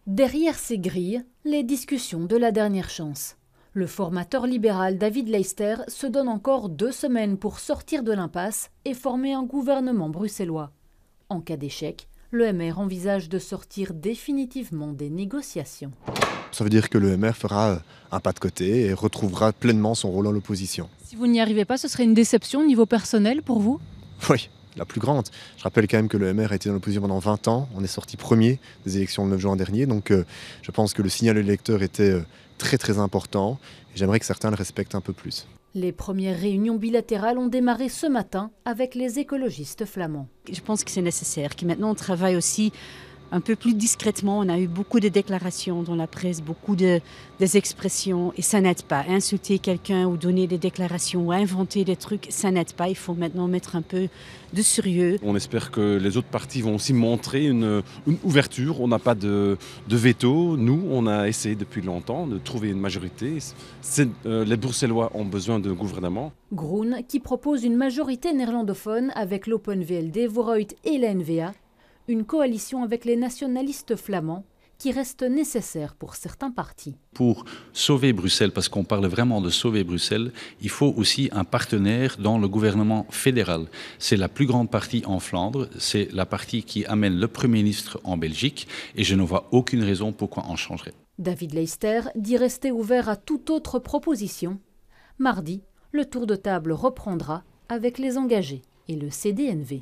Derrière ces grilles, les discussions de la dernière chance. Le formateur libéral David Leister se donne encore 2 semaines pour sortir de l'impasse et former un gouvernement bruxellois. En cas d'échec, le MR envisage de sortir définitivement des négociations. Ça veut dire que le MR fera un pas de côté et retrouvera pleinement son rôle dans l'opposition. Si vous n'y arrivez pas, ce serait une déception au niveau personnel pour vous? Oui, la plus grande. Je rappelle quand même que le MR a été dans l'opposition pendant 20 ans. On est sorti premier des élections le 9 juin dernier. Donc je pense que le signal électeur était très très important. Et j'aimerais que certains le respectent un peu plus. Les premières réunions bilatérales ont démarré ce matin avec les écologistes flamands. Je pense que c'est nécessaire, que maintenant on travaille aussi un peu plus discrètement. On a eu beaucoup de déclarations dans la presse, beaucoup des expressions, et ça n'aide pas. Insulter quelqu'un ou donner des déclarations ou inventer des trucs, ça n'aide pas. Il faut maintenant mettre un peu de sérieux. On espère que les autres partis vont aussi montrer une ouverture. On n'a pas de veto. Nous, on a essayé depuis longtemps de trouver une majorité. Les Bruxellois ont besoin d'un gouvernement. Groen, qui propose une majorité néerlandophone avec l'Open VLD, Vooruit et la N-VA, une coalition avec les nationalistes flamands qui reste nécessaire pour certains partis. Pour sauver Bruxelles, parce qu'on parle vraiment de sauver Bruxelles, il faut aussi un partenaire dans le gouvernement fédéral. C'est la plus grande partie en Flandre, c'est la partie qui amène le Premier ministre en Belgique et je ne vois aucune raison pourquoi on changerait. David Leister dit rester ouvert à toute autre proposition. Mardi, le tour de table reprendra avec les engagés et le CDNV.